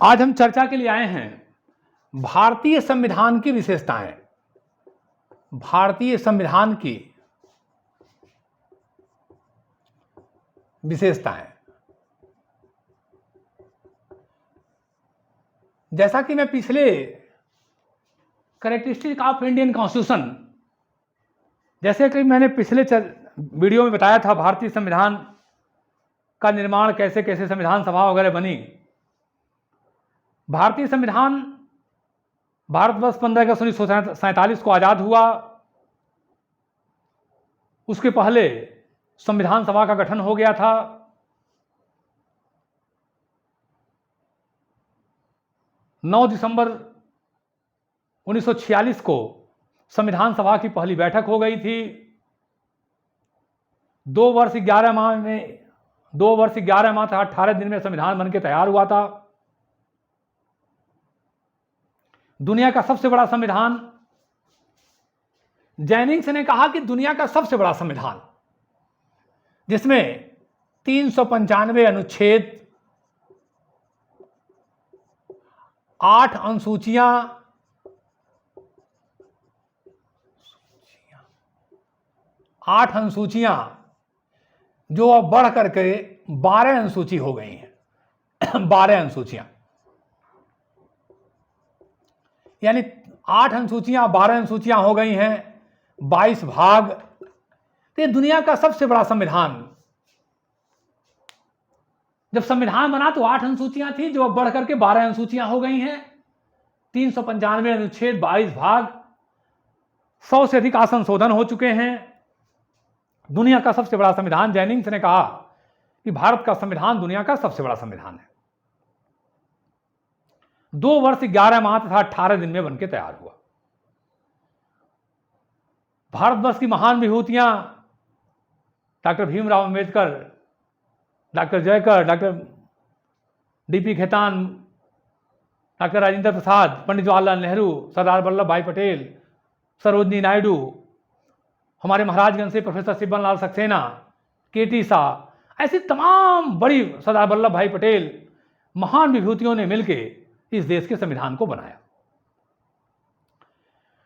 आज हम चर्चा के लिए आए हैं भारतीय संविधान की विशेषताएं। भारतीय संविधान की विशेषताएं, जैसा कि मैं पिछले कैरेक्टरिस्टिक ऑफ इंडियन कॉन्स्टिट्यूशन, जैसे कि मैंने पिछले वीडियो में बताया था, भारतीय संविधान का निर्माण कैसे कैसे संविधान सभा वगैरह बनी। भारतीय संविधान भारतवर्ष 15 अगस्त 1947 को आज़ाद हुआ। उसके पहले संविधान सभा का गठन हो गया था। नौ दिसंबर 1946 को संविधान सभा की पहली बैठक हो गई थी। 2 वर्ष 11 माह था 18 दिन में संविधान बनकर तैयार हुआ था। दुनिया का सबसे बड़ा संविधान, जेनिंग्स ने कहा कि दुनिया का सबसे बड़ा संविधान, जिसमें 395 अनुच्छेद, 8 अनुसूचियां, 8 अनुसूचियां जो अब बढ़ करके 12 अनुसूची हो गई हैं। 12 अनुसूचियां, यानी 8 अनुसूचियां 12 अनुसूचियां हो गई हैं, 22 भाग। तो ये दुनिया का सबसे बड़ा संविधान। जब संविधान बना तो 8 अनुसूचियां थी, जो अब बढ़ करके 12 अनुसूचियां हो गई हैं। 395 अनुच्छेद, 22 भाग, 100 से अधिक संशोधन हो चुके हैं। दुनिया का सबसे बड़ा संविधान। जेनिंग्स ने कहा कि भारत का संविधान दुनिया का सबसे बड़ा संविधान है। 2 वर्ष 11 माह तथा 18 दिन में बनकर तैयार हुआ। भारतवर्ष की महान विभूतियां doctor Bhimrao Ambedkar, doctor Jayakar, doctor DP Khaitan, doctor Rajendra Prasad, Pandit Jawaharlal Nehru, Sardar Vallabh Bhai Patel, Sarojini Naidu, हमारे महाराजगंज से प्रोफेसर शिवबन लाल सक्सेना, केटी शाह, ऐसी तमाम बड़ी, सरदार वल्लभ भाई पटेल, महान विभूतियों ने मिलकर इस देश के संविधान को बनाया।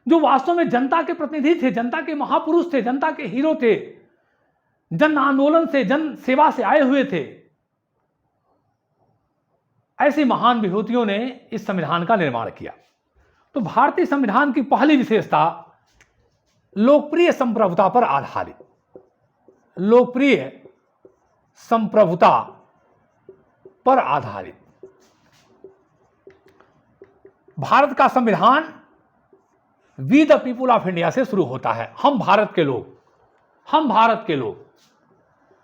जो वास्तव में जनता के प्रतिनिधि थे, जनता के महापुरुष थे, जनता के हीरो थे, जन आंदोलन से, जन सेवा से आए हुए थे, ऐसी महान विभूतियों ने इस संविधान का निर्माण किया। तो भारतीय संविधान की पहली विशेषता लोकप्रिय संप्रभुता पर आधारित, लोकप्रिय संप्रभुता पर आधारित। भारत का संविधान we the people of India से शुरू होता है। हम भारत के लोग, हम भारत के लोग,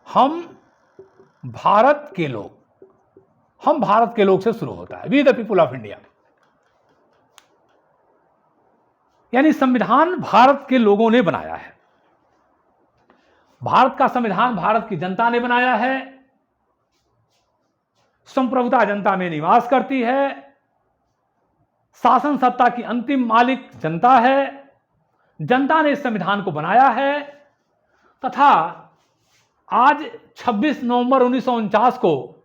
हम भारत के लोग, हम भारत के लोग से शुरू होता है। We the people of India, यानी संविधान भारत के लोगों ने बनाया है। भारत का संविधान भारत की जनता ने बनाया है। संप्रभुता जनता में निवास करती है। शासन सत्ता की अंतिम मालिक जनता है। जनता ने इस संविधान को बनाया है तथा आज 26 नवंबर 1949 को,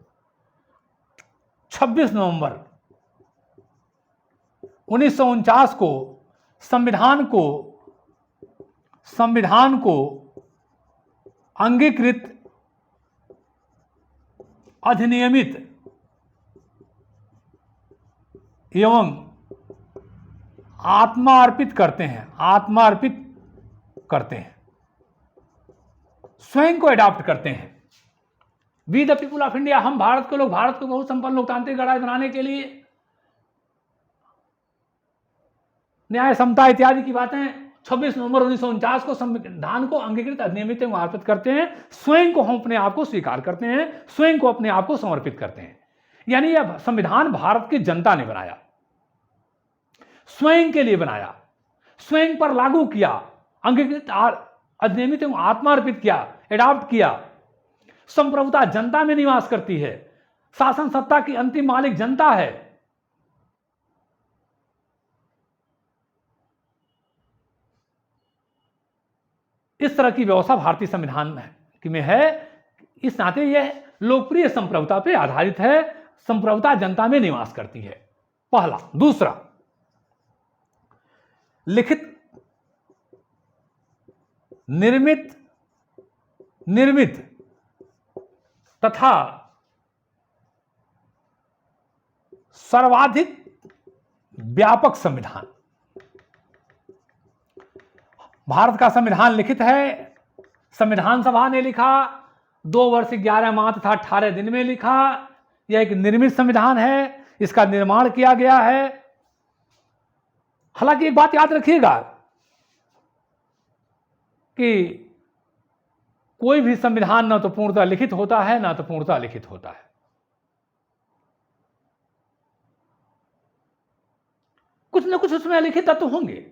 26 नवंबर 1949 को संविधान को अंगीकृत, अधिनियमित एवं आत्मार्पित करते हैं, आत्मार्पित करते हैं, स्वयं को एडॉप्ट करते हैं। We the people of India, हम भारत के लोग, भारत को बहुत संपन्न लोकतांत्रिक गणराज्य बनाने के लिए न्याय, समता इत्यादि की बातें 26 नवंबर 1949 को संविधान को अंगीकृत, अधिनियमित एवं अर्पित करते हैं। स्वयं को हम अपने आप को स्वीकार करते हैं, स्वयं को अपने आप को समर्पित करते हैं। यानी यह संविधान भारत की जनता ने बनाया, स्वयं के लिए बनाया, स्वयं पर लागू किया, अंगीकृत, अधिनियमित एवं आत्मार्पित किया, एडॉप्ट किया। संप्रभुता जनता में निवास करती है। शासन सत्ता की अंतिम मालिक जनता है। इस तरह की व्यवस्था भारतीय संविधान में है। इस नाते यह लोकप्रिय संप्रभुता पर आधारित है। संप्रभुता जनता में निवास करती है, पहला। दूसरा, लिखित, निर्मित तथा सर्वाधिक व्यापक संविधान। भारत का संविधान लिखित है, संविधान सभा ने लिखा, 2 वर्ष 11 माह तथा 18 दिन में लिखा। यह एक निर्मित संविधान है, इसका निर्माण किया गया है। हालांकि एक बात याद रखिएगा कि कोई भी संविधान न तो पूर्णतः लिखित होता है, न तो पूर्णतः लिखित होता है। कुछ न कुछ उसमें लिखित तत्व होंगे,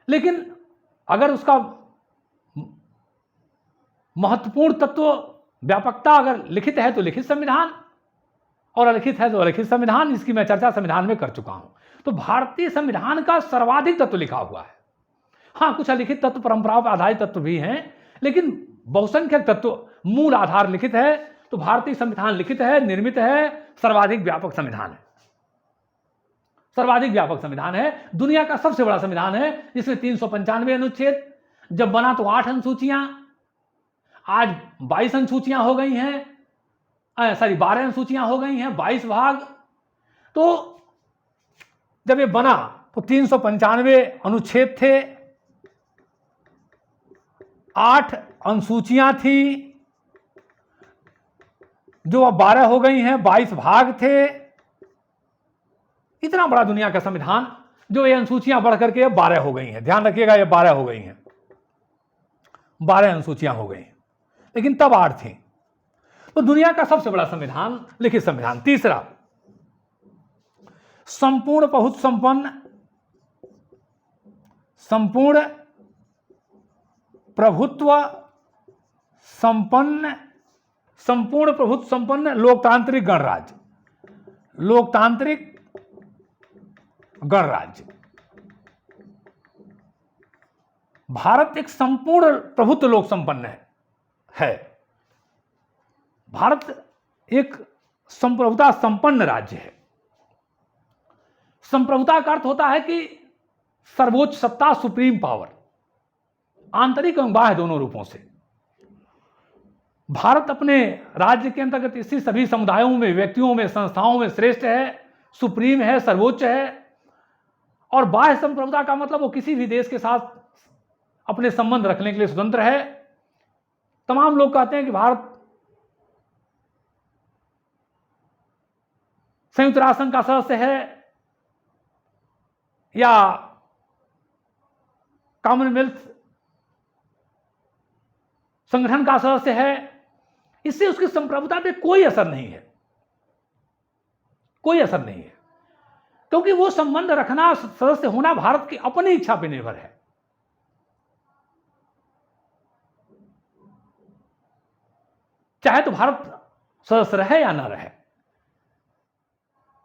लेकिन अगर उसका महत्वपूर्ण तत्व, व्यापकता अगर लिखित है तो लिखित संविधान, और अलिखित है तो अलिखित संविधान। इसकी मैं चर्चा संविधान में कर चुका हूं। तो भारतीय संविधान का सर्वाधिक तत्व लिखा हुआ है। हाँ, कुछ अलिखित तत्व, परंपराओं पर आधारित तत्व भी हैं, लेकिन बहुसंख्यक तत्व, मूल आधार लिखित है। तो भारतीय संविधान लिखित है, निर्मित है, सर्वाधिक व्यापक संविधान है। सर्वाधिक व्यापक संविधान है, दुनिया का सबसे बड़ा संविधान है, जिसमें 395 अनुच्छेद, जब बना तो 8 अनुसूचियां, आज 22 अनुसूचियां हो गई हैं, 12 अनुसूचियां हो गई हैं, 22 भाग। तो जब ये बना तो 395 अनुच्छेद थे, 8 अनुसूचियां थी, जो अब 12 हो गई हैं, 22 भाग थे। इतना बड़ा दुनिया का संविधान, जो ये अनुसूचियां बढ़ करके अब 12 हो गई हैं। ध्यान रखिएगा, ये 12 हो गई हैं, 12 अनुसूचियां हो गई हैं, लेकिन तब 8 थी। तो दुनिया का सबसे बड़ा संविधान, लिखित संविधान। तीसरा, संपूर्ण बहुत संपन्न, संपूर्ण प्रभुत्व संपन्न, संपूर्ण प्रभुत्व संपन्न लोकतांत्रिक गणराज्य। लोकतांत्रिक गणराज्य। भारत एक संपूर्ण प्रभुत्व लोक संपन्न है। भारत एक संप्रभुता संपन्न राज्य है। संप्रभुता का अर्थ होता है कि सर्वोच्च सत्ता, सुप्रीम पावर, आंतरिक एवं बाह्य दोनों रूपों से। भारत अपने राज्य के अंतर्गत स्थित सभी समुदायों में, व्यक्तियों में, संस्थाओं में श्रेष्ठ है, सुप्रीम है, सर्वोच्च है। और बाह्य संप्रभुता का मतलब वो किसी भी देश के साथ अपने संबंध रखने के लिए स्वतंत्र है। तमाम लोग कहते हैं कि भारत संयुक्त राष्ट्र संघ का सदस्य है या कॉमनवेल्थ संगठन का सदस्य है, इससे उसकी संप्रभुता पे कोई असर नहीं है, कोई असर नहीं है, क्योंकि वो संबंध रखना, सदस्य होना भारत की अपनी इच्छा पर निर्भर है। चाहे तो भारत सदस्य रहे या ना रहे,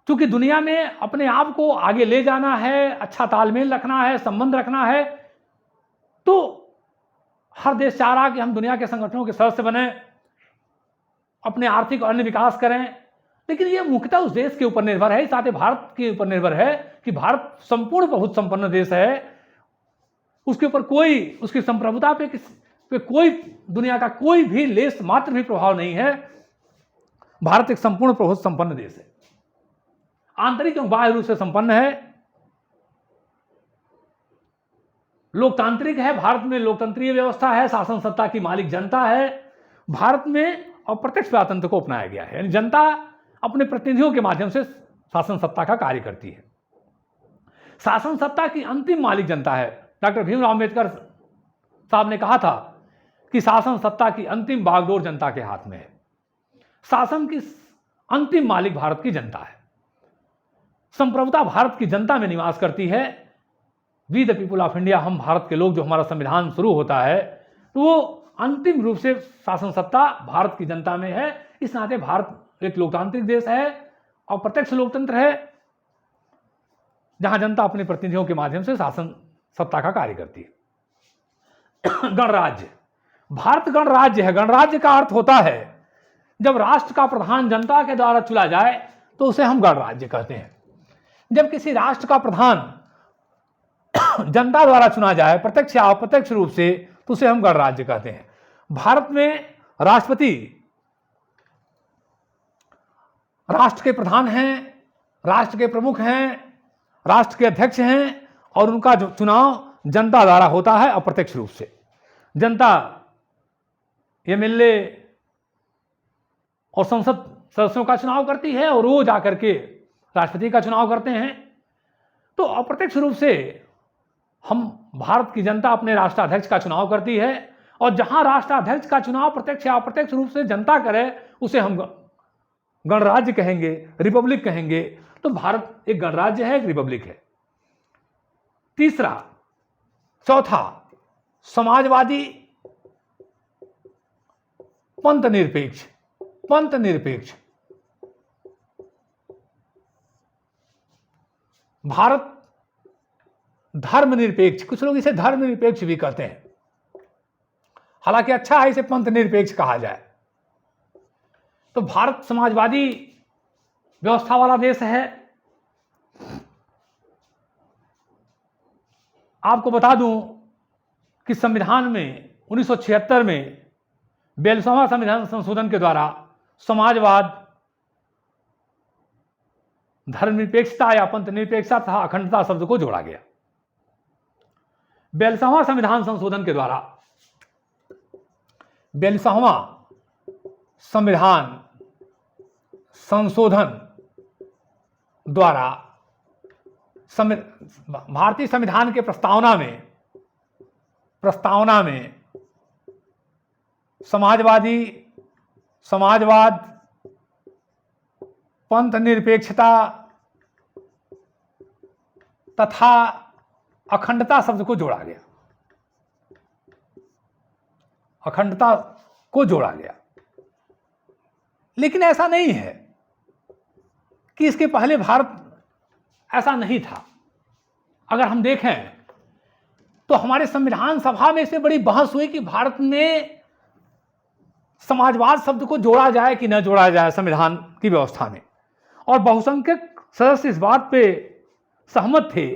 क्योंकि दुनिया में अपने आप को आगे ले जाना है, अच्छा तालमेल रखना है, संबंध रखना है, तो हर देश चाह रहा कि हम दुनिया के संगठनों के सदस्य बने, अपने आर्थिक और अन्य विकास करें। लेकिन यह मुख्यतः उस देश के ऊपर निर्भर है, साथ ही भारत के ऊपर निर्भर है कि भारत संपूर्ण बहुत संपन्न देश है, उसके ऊपर कोई, उसकी संप्रभुता पे कोई, दुनिया का कोई भी लेस मात्र भी प्रभाव नहीं है। भारत एक संपूर्ण बहुत संपन्न देश है, आंतरिक एवं बाह्य रूप से संपन्न है, लोकतांत्रिक है। भारत में लोकतंत्रीय व्यवस्था है, शासन सत्ता की मालिक जनता है। भारत में अप्रत्यक्ष प्रजातंत्र को अपनाया गया है, यानी जनता अपने प्रतिनिधियों के माध्यम से शासन सत्ता का कार्य करती है। शासन सत्ता की अंतिम मालिक जनता है। डॉक्टर भीमराव अम्बेडकर साहब ने कहा था कि शासन सत्ता की अंतिम बागडोर जनता के हाथ में है। शासन की अंतिम मालिक भारत की जनता है। संप्रभुता भारत की जनता में निवास करती है। We the people of India, हम भारत के लोग, जो हमारा संविधान शुरू होता है, तो वो अंतिम रूप से शासन सत्ता भारत की जनता में है। इस नाते भारत एक लोकतांत्रिक देश है और प्रत्यक्ष लोकतंत्र है, जहां जनता अपने प्रतिनिधियों के माध्यम से शासन सत्ता का कार्य करती है। गणराज्य, भारत गणराज्य है। गणराज्य का अर्थ होता है जब राष्ट्र का प्रधान जनता के द्वारा चुना जाए तो उसे हम गणराज्य कहते हैं। जब किसी राष्ट्र का प्रधान जनता द्वारा चुना जाए प्रत्यक्ष या अप्रत्यक्ष रूप से तो उसे हम गणराज्य कहते हैं। भारत में राष्ट्रपति राष्ट्र के प्रधान हैं, राष्ट्र के प्रमुख हैं, राष्ट्र के अध्यक्ष हैं और उनका जो चुनाव जनता द्वारा होता है अप्रत्यक्ष रूप से। जनता एमएलए और संसद सदस्यों का चुनाव करती है और वो जाकर के राष्ट्रपति का चुनाव करते हैं। तो अप्रत्यक्ष रूप से हम भारत की जनता अपने राष्ट्राध्यक्ष का चुनाव करती है और जहां राष्ट्राध्यक्ष का चुनाव प्रत्यक्ष या अप्रत्यक्ष रूप से जनता करे उसे हम गणराज्य कहेंगे, रिपब्लिक कहेंगे। तो भारत एक गणराज्य है, एक रिपब्लिक है। तीसरा, चौथा, समाजवादी, पंथ निरपेक्ष। पंथ निरपेक्ष भारत धर्म निरपेक्ष, कुछ लोग इसे धर्म निरपेक्ष भी कहते हैं, हालांकि अच्छा है इसे पंथ निरपेक्ष कहा जाए। तो भारत समाजवादी व्यवस्था वाला देश है। आपको बता दूं कि संविधान में 1976 में 42वां संविधान संशोधन के द्वारा समाजवाद, धर्मनिरपेक्षता या पंथ निरपेक्षता तथा अखंडता शब्द को जोड़ा गया। 42वां संविधान संशोधन के द्वारा 42वां संविधान संशोधन द्वारा भारतीय संविधान के प्रस्तावना में समाजवाद, पंथ निरपेक्षता तथा अखंडता शब्द को जोड़ा गया। अखंडता को जोड़ा गया। लेकिन ऐसा नहीं है कि इसके पहले भारत ऐसा नहीं था। अगर हम देखें तो हमारे संविधान सभा में इसमें बड़ी बहस हुई कि भारत में समाजवाद शब्द को जोड़ा जाए कि न जोड़ा जाए संविधान की व्यवस्था में, और बहुसंख्यक सदस्य इस बात पे सहमत थे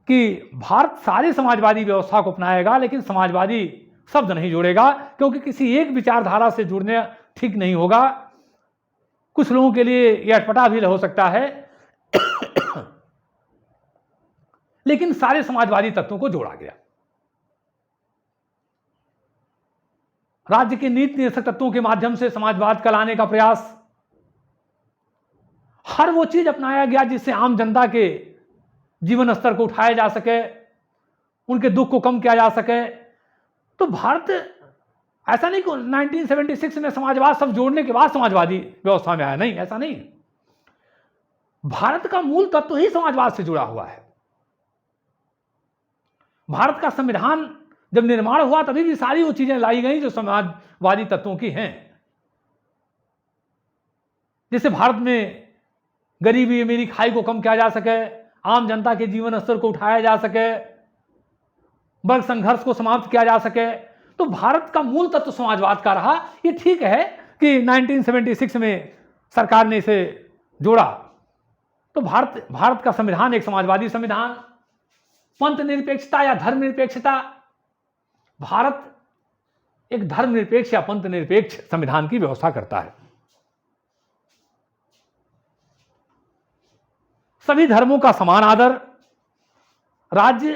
कि भारत सारी समाजवादी व्यवस्था को अपनाएगा लेकिन समाजवादी शब्द नहीं जोड़ेगा, क्योंकि किसी एक विचारधारा से जुड़ने ठीक नहीं होगा। कुछ लोगों के लिए यह अटपटा भी हो सकता है लेकिन सारे समाजवादी तत्वों को जोड़ा गया। राज्य के नीति निदेशक तत्वों के माध्यम से समाजवाद का लाने का प्रयास, हर वो चीज अपनाया गया जिससे आम जनता के जीवन स्तर को उठाया जा सके, उनके दुख को कम किया जा सके। तो भारत ऐसा नहीं कि 1976 में समाजवाद सब जोड़ने के बाद समाजवादी व्यवस्था में आया, नहीं, ऐसा नहीं। भारत का मूल तत्व ही समाजवाद से जुड़ा हुआ है। भारत का संविधान जब निर्माण हुआ तभी भी सारी वो चीजें लाई गई जो समाजवादी तत्वों की हैं। जिससे भारत में गरीबी अमीरी खाई को कम किया जा सके, आम जनता के जीवन स्तर को उठाया जा सके, वर्ग संघर्ष को समाप्त किया जा सके। तो भारत का मूल तत्व समाजवाद का रहा। ये ठीक है कि 1976 में सरकार ने इसे जोड़ा। तो भारत का संविधान एक समाजवादी संविधान। पंथ निरपेक्षता या धर्म निरपेक्षता, भारत एक धर्मनिरपेक्ष या पंथ निरपेक्ष संविधान की व्यवस्था करता है। सभी धर्मों का समान आदर, राज्य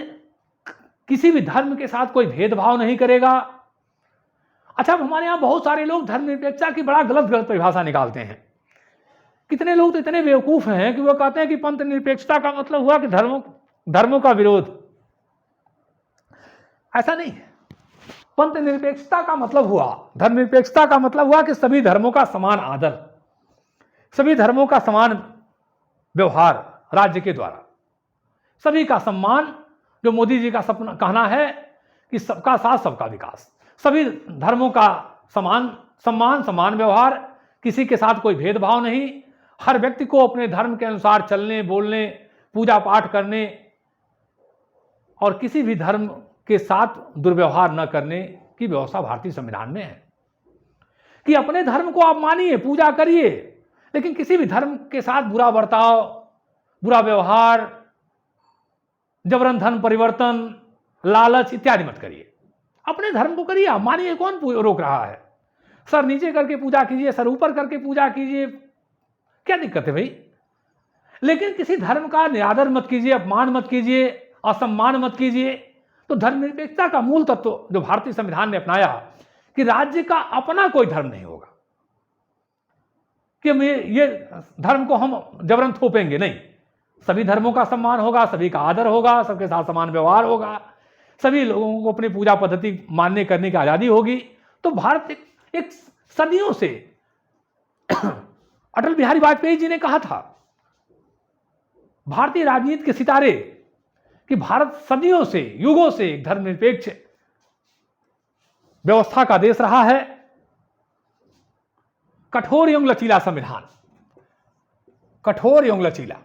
किसी भी धर्म के साथ कोई भेदभाव नहीं करेगा। अच्छा, अब हमारे यहां बहुत सारे लोग धर्मनिरपेक्षता की बड़ा गलत परिभाषा निकालते हैं। कितने लोग तो इतने बेवकूफ हैं कि वो कहते हैं कि पंथ निरपेक्षता का मतलब हुआ कि धर्मों का विरोध। ऐसा नहीं है। पंथ निरपेक्षता का मतलब हुआ, धर्मनिरपेक्षता का मतलब हुआ कि सभी धर्मों का समान आदर, सभी धर्मों का समान व्यवहार राज्य के द्वारा, सभी का सम्मान, जो मोदी जी का सपना कहना है कि सबका साथ सबका विकास, सभी धर्मों का समान सम्मान, समान व्यवहार, किसी के साथ कोई भेदभाव नहीं, हर व्यक्ति को अपने धर्म के अनुसार चलने, बोलने, पूजा पाठ करने और किसी भी धर्म के साथ दुर्व्यवहार न करने की व्यवस्था भारतीय संविधान में है। कि अपने धर्म को आप मानिए, पूजा करिए, लेकिन किसी भी धर्म के साथ बुरा बर्ताव, बुरा व्यवहार, जबरन धर्म परिवर्तन, लालच इत्यादि मत करिए। अपने धर्म को करिए, आप मानिए, कौन रोक रहा है? सर नीचे करके पूजा कीजिए, सर ऊपर करके पूजा कीजिए, क्या दिक्कत है भाई? लेकिन किसी धर्म का निरादर मत कीजिए, अपमान मत कीजिए, असम्मान मत कीजिए। तो धर्मनिरपेक्षता का मूल तत्व जो भारतीय संविधान ने अपनाया कि राज्य का अपना कोई धर्म नहीं होगा, कि ये धर्म को हम जबरन थोपेंगे, नहीं। सभी धर्मों का सम्मान होगा, सभी का आदर होगा, सबके साथ समान व्यवहार होगा, सभी लोगों को अपनी पूजा पद्धति मानने करने की आज़ादी होगी। तो भारत एक सदियों से अटल बिहारी वाजपेयी जी ने कहा था, भारतीय राजनीति के सितारे, कि भारत सदियों से, युगों से एक धर्मनिरपेक्ष व्यवस्था का देश रहा है। कठोर एवं लचीला संविधान, कठोर एवं लचीला।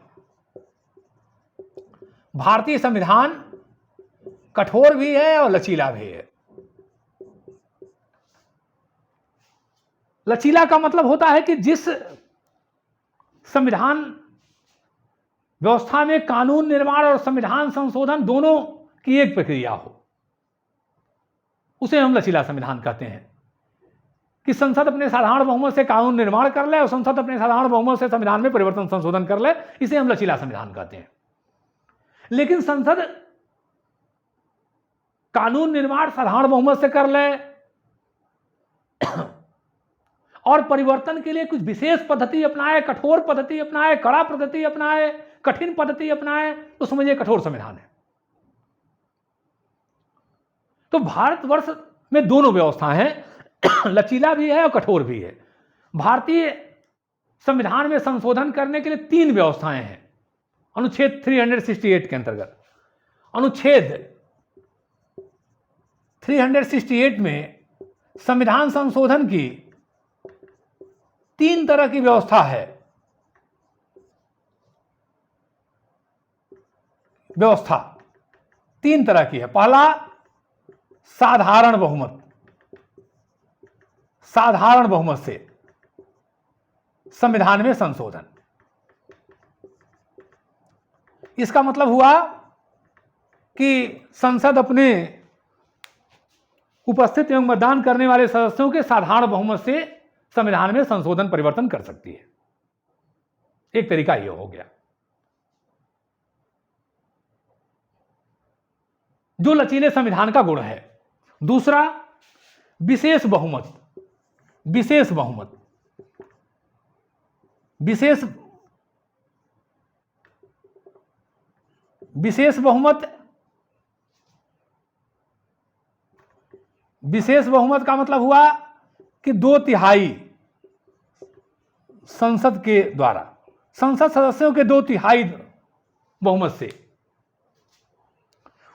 भारतीय संविधान कठोर भी है और लचीला भी है। लचीला का मतलब होता है कि जिस संविधान व्यवस्था में कानून निर्माण और संविधान संशोधन दोनों की एक प्रक्रिया हो, उसे हम लचीला संविधान कहते हैं। कि संसद अपने साधारण बहुमत से कानून निर्माण कर ले और संसद अपने साधारण बहुमत से संविधान में परिवर्तन संशोधन कर ले, इसे हम लचीला संविधान कहते हैं। लेकिन संसद कानून निर्माण साधारण बहुमत से कर ले और परिवर्तन के लिए कुछ विशेष पद्धति अपनाए, कठोर पद्धति अपनाए, कड़ा पद्धति अपनाए, कठिन पद्धति अपनाए, तो समझिए कठोर संविधान है। तो भारतवर्ष में दोनों व्यवस्थाएं हैं, लचीला भी है और कठोर भी है। भारतीय संविधान में संशोधन करने के लिए 3 व्यवस्थाएं हैं। अनुच्छेद 368 के अंतर्गत, अनुच्छेद 368 में संविधान संशोधन की 3 तरह की व्यवस्था है। व्यवस्था 3 तरह की है। पहला, साधारण बहुमत, साधारण बहुमत से संविधान में संशोधन। इसका मतलब हुआ कि संसद अपने उपस्थित एवं मतदान करने वाले सदस्यों के साधारण बहुमत से संविधान में संशोधन परिवर्तन कर सकती है। एक तरीका यह हो गया जो लचीले संविधान का गुण है। दूसरा, विशेष बहुमत, विशेष बहुमत, विशेष बहुमत, विशेष बहुमत का मतलब हुआ कि 2/3 संसद के द्वारा, संसद सदस्यों के 2/3 बहुमत से,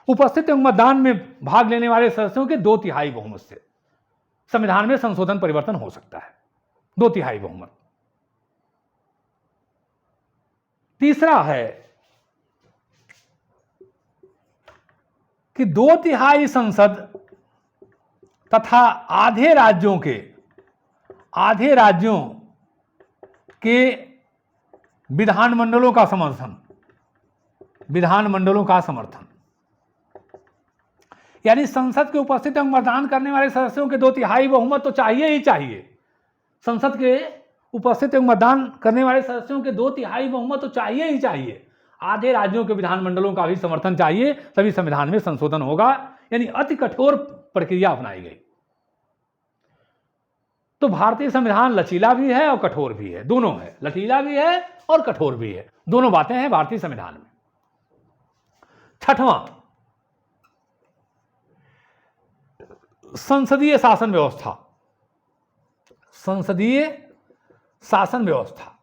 उपस्थित एवं मतदान में भाग लेने वाले सदस्यों के 2/3 बहुमत से संविधान में संशोधन परिवर्तन हो सकता है। 2/3 बहुमत। तीसरा है कि 2/3 संसद तथा आधे राज्यों के विधानमंडलों का समर्थन, विधानमंडलों का समर्थन। यानी संसद के उपस्थित एवं मतदान करने वाले सदस्यों के 2/3 बहुमत तो चाहिए ही चाहिए। संसद के उपस्थित एवं मतदान करने वाले सदस्यों के 2/3 बहुमत तो चाहिए ही चाहिए। आधे राज्यों के विधानमंडलों का भी समर्थन चाहिए, तभी संविधान में संशोधन होगा। यानी अति कठोर प्रक्रिया अपनाई गई। तो भारतीय संविधान लचीला भी है और कठोर भी है, दोनों है। लचीला भी है और कठोर भी है, दोनों बातें हैं भारतीय संविधान में। छठवां, संसदीय शासन व्यवस्था। संसदीय शासन व्यवस्था,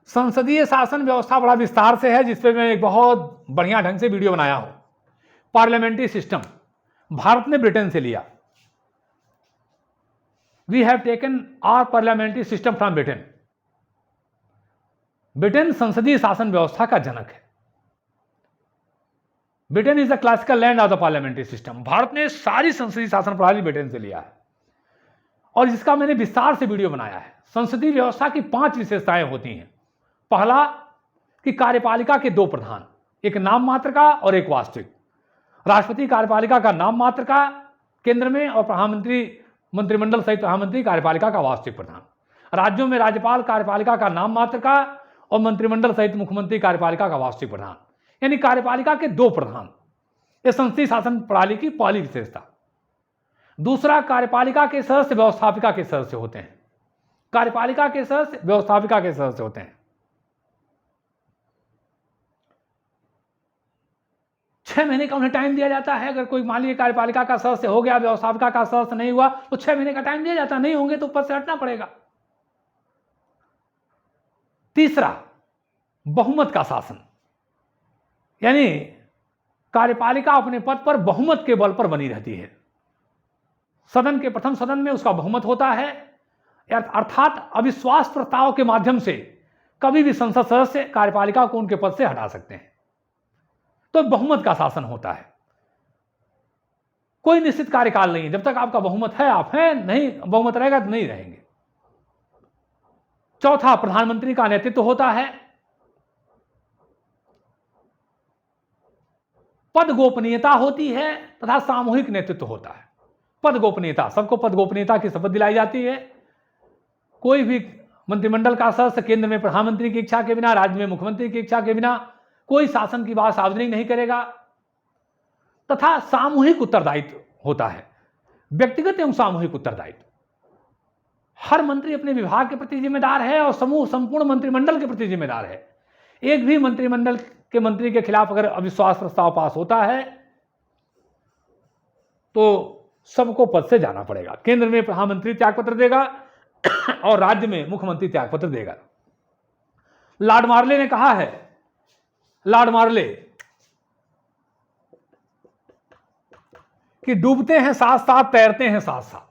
संसदीय शासन व्यवस्था बड़ा विस्तार से है, जिसपे मैं एक बहुत बढ़िया ढंग से वीडियो बनाया हूं। पार्लियामेंट्री सिस्टम भारत ने ब्रिटेन से लिया। We have taken our parliamentary system from Britain. Britain संसदीय शासन व्यवस्था का जनक है। Britain is the classical land of the parliamentary system. Bharat ने सारी संसदीय शासन प्रणाली ब्रिटेन से लिया है। और जिसका मैंने विस्तार से वीडियो बनाया है। संसदीय व्यवस्था की 5 विशेषताएं होती हैं। पहला कि कार्यपालिका के 2 प्रधान, एक नाम मात्र का और एक वास्तविक। राष्ट्रपति कार्यपालिका का नाम मात्र का केंद्र में, और प्रधानमंत्री मंत्रिमंडल सहित प्रधानमंत्री कार्यपालिका का वास्तविक प्रधान। राज्यों में राज्यपाल कार्यपालिका का नाम मात्र का और मंत्रिमंडल सहित मुख्यमंत्री कार्यपालिका का वास्तविक प्रधान, यानी कार्यपालिका के 2 प्रधान। यह संसदीय शासन प्रणाली की पहली विशेषता। दूसरा, कार्यपालिका के सदस्य व्यवस्थापिका के सदस्य होते हैं। कार्यपालिका के सदस्य व्यवस्थापिका के सदस्य होते हैं। 6 महीने का उन्हें टाइम दिया जाता है। अगर कोई मान लीजिए कार्यपालिका का सदस्य हो गया, व्यवस्थापिका का सदस्य नहीं हुआ, तो 6 महीने का टाइम दिया जाता है। नहीं होंगे तो पद से हटना पड़ेगा। तीसरा, बहुमत का शासन, यानी कार्यपालिका अपने पद पर बहुमत के बल पर बनी रहती है। सदन के प्रथम सदन में उसका बहुमत होता है, अर्थात अविश्वास प्रस्ताव के माध्यम से कभी भी संसद सदस्य कार्यपालिका को उनके पद से हटा सकते हैं। तो बहुमत का शासन होता है। कोई निश्चित कार्यकाल नहीं है। जब तक आपका बहुमत है आप हैं, नहीं बहुमत रहेगा तो नहीं रहेंगे। चौथा, प्रधानमंत्री का नेतृत्व होता है। पद गोपनीयता होती है तथा सामूहिक नेतृत्व होता है। पद गोपनीयता, सबको पद गोपनीयता की शपथ दिलाई जाती है। कोई भी मंत्रिमंडल का सदस्य केंद्र में प्रधानमंत्री की इच्छा के बिना, राज्य में मुख्यमंत्री की इच्छा के बिना कोई शासन की बात सार्वजनिक नहीं करेगा। तथा सामूहिक उत्तरदायित्व होता है, व्यक्तिगत एवं सामूहिक उत्तरदायित्व। हर मंत्री अपने विभाग के प्रति जिम्मेदार है और समूह संपूर्ण मंत्रिमंडल के प्रति जिम्मेदार है। एक भी मंत्रिमंडल के मंत्री के खिलाफ अगर अविश्वास प्रस्ताव पास होता है तो सबको पद से जाना पड़ेगा। केंद्र में प्रधानमंत्री त्यागपत्र देगा और राज्य में मुख्यमंत्री त्यागपत्र देगा। लॉर्ड मार्ले ने कहा है, लॉर्ड मार्ले, कि डूबते हैं साथ साथ, तैरते हैं साथ साथ।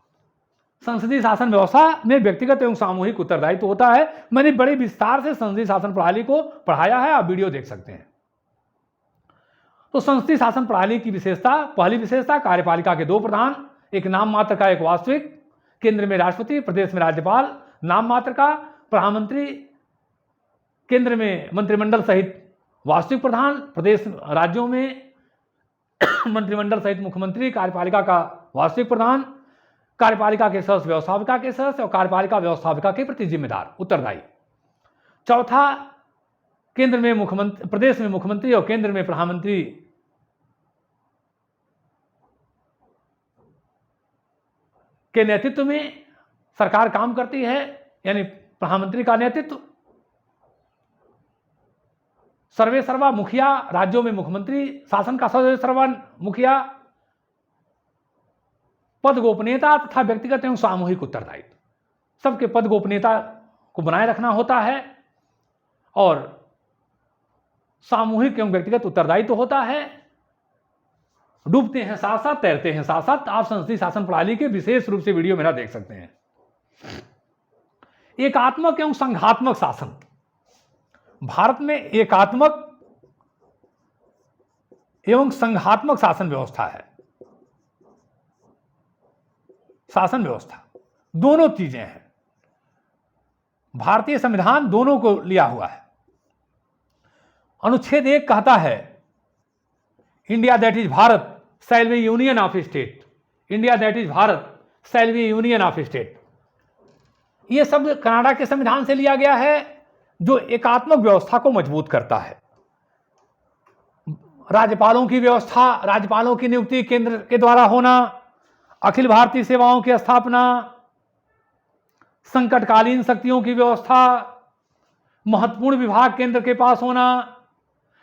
संसदीय शासन व्यवस्था में व्यक्तिगत एवं सामूहिक उत्तरदायित्व होता है। मैंने बड़े विस्तार से संसदीय शासन प्रणाली को पढ़ाया है, आप वीडियो देख सकते हैं। तो संसदीय शासन प्रणाली की विशेषता, पहली विशेषता, कार्यपालिका के 2 प्रधान, एक नाम मात्र का एक वास्तविक। केंद्र में राष्ट्रपति, प्रदेश में राज्यपाल, नाम मात्र का प्रधानमंत्री, केंद्र में मंत्रिमंडल सहित वास्तविक प्रधान, प्रदेश राज्यों में मंत्रिमंडल सहित मुख्यमंत्री, कार्यपालिका का वास्तविक प्रधान, कार्यपालिका के सदस्य व्यवस्थापिका के सदस्य और कार्यपालिका व्यवस्थापिका के प्रति जिम्मेदार उत्तरदायी। चौथा, केंद्र में मुख्यमंत्री, प्रदेश में मुख्यमंत्री और केंद्र में प्रधानमंत्री के नेतृत्व में सरकार काम करती है, यानी प्रधानमंत्री का नेतृत्व। सर्वे सर्वा मुखिया, राज्यों में मुख्यमंत्री, शासन का सर्वे सर्वा मुखिया। पद गोपनीयता तथा व्यक्तिगत एवं सामूहिक उत्तरदायित्व, सबके पद गोपनीयता को बनाए रखना होता है और सामूहिक एवं व्यक्तिगत उत्तरदायित्व होता है। डूबते हैं साथ साथ, तैरते हैं साथ साथ। आप संसदीय शासन प्रणाली के विशेष रूप से वीडियो मेरा देख सकते हैं। एकात्मक एवं संघात्मक शासन, भारत में एकात्मक एवं संघात्मक शासन व्यवस्था है। शासन व्यवस्था दोनों चीजें हैं। भारतीय संविधान दोनों को लिया हुआ है। अनुच्छेद 1 कहता है, India that is Bharat shall be union of state. India that is Bharat shall be union of state. यह शब्द कनाडा के संविधान से लिया गया है, जो एकात्मक व्यवस्था को मजबूत करता है। राज्यपालों की व्यवस्था, राज्यपालों की नियुक्ति केंद्र के द्वारा होना, अखिल भारतीय सेवाओं की स्थापना, संकटकालीन शक्तियों की व्यवस्था, महत्वपूर्ण विभाग केंद्र के पास होना,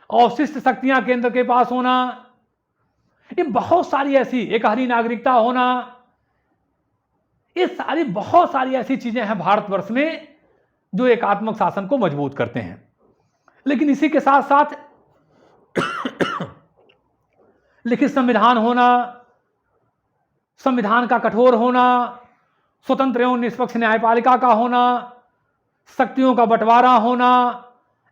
अवशिष्ट शक्तियां केंद्र के पास होना, ये बहुत सारी ऐसी, एकहरी नागरिकता होना, ये सारी बहुत सारी ऐसी चीजें हैं भारतवर्ष में जो एकात्मक शासन को मजबूत करते हैं। लेकिन इसी के साथ साथ लिखित संविधान होना, संविधान का कठोर होना, स्वतंत्र एवं निष्पक्ष न्यायपालिका का होना, शक्तियों का बंटवारा होना,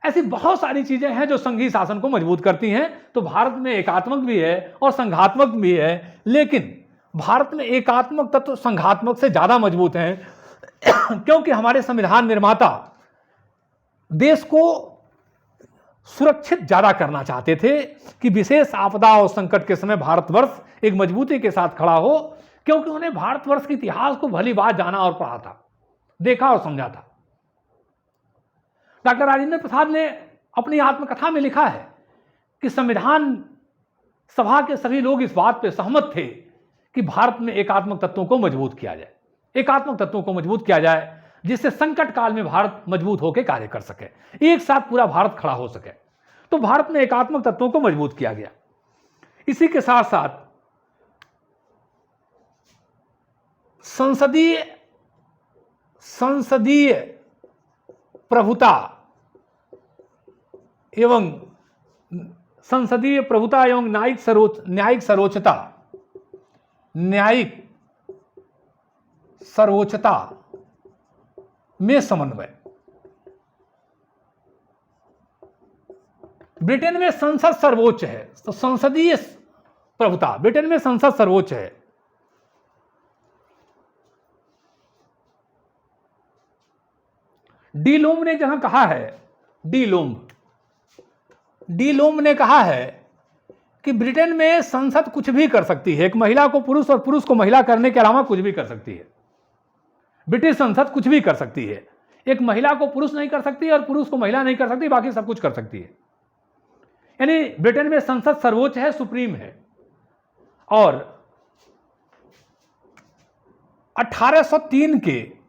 ऐसी बहुत सारी चीजें हैं जो संघीय शासन को मजबूत करती हैं। तो भारत में एकात्मक भी है और संघात्मक भी है, लेकिन भारत में एकात्मक तत्व संघात्मक से ज्यादा मजबूत हैं क्योंकि हमारे संविधान निर्माता देश को सुरक्षित ज्यादा करना चाहते थे कि विशेष आपदा और संकट के समय भारतवर्ष एक मजबूती के साथ खड़ा हो, क्योंकि उन्हें भारतवर्ष के इतिहास को भली बात जाना और पढ़ा था, देखा और समझा था। डॉक्टर राजेंद्र प्रसाद ने अपनी आत्मकथा में लिखा है कि संविधान सभा के सभी लोग इस बात पर सहमत थे कि भारत में एकात्मक तत्वों को मजबूत किया जाए, एकात्मक तत्वों को मजबूत किया जाए, जिससे संकट काल में भारत मजबूत होकर कार्य कर सके, एक साथ पूरा भारत खड़ा हो सके। तो भारत में एकात्मक तत्वों को मजबूत किया गया। इसी के साथ साथ संसदीय प्रभुता एवं न्यायिक सर्वोच्चता में समन्वय। ब्रिटेन में संसद सर्वोच्च है, तो संसदीय प्रभुता, ब्रिटेन में संसद सर्वोच्च है। डी लोम ने जहां कहा है, डी लोम ने कहा है कि ब्रिटेन में संसद कुछ भी कर सकती है, एक महिला को पुरुष और पुरुष को महिला करने के अलावा कुछ भी कर सकती है। ब्रिटिश संसद कुछ भी कर सकती है, एक महिला को पुरुष नहीं कर सकती और पुरुष को महिला नहीं कर सकती, बाकी सब कुछ कर सकती है। यानी ब्रिटेन में संसद सर्वोच्च है, सुप्रीम है। और 1803 के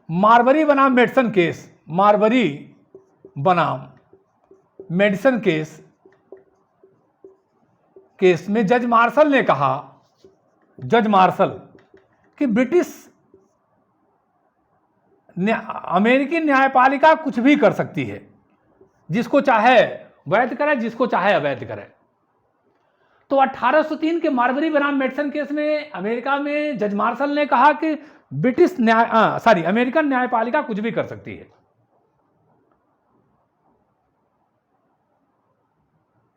मारबरी बनाम मेडिसन केस में जज मार्शल कि अमेरिकी न्यायपालिका कुछ भी कर सकती है, जिसको चाहे वैध करे, जिसको चाहे अवैध करे। तो 1803 के मारबरी बनाम मेडिसन केस में अमेरिका में जज मार्शल ने कहा कि अमेरिकन न्यायपालिका कुछ भी कर सकती है।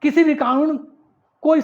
किसी भी कानून कोई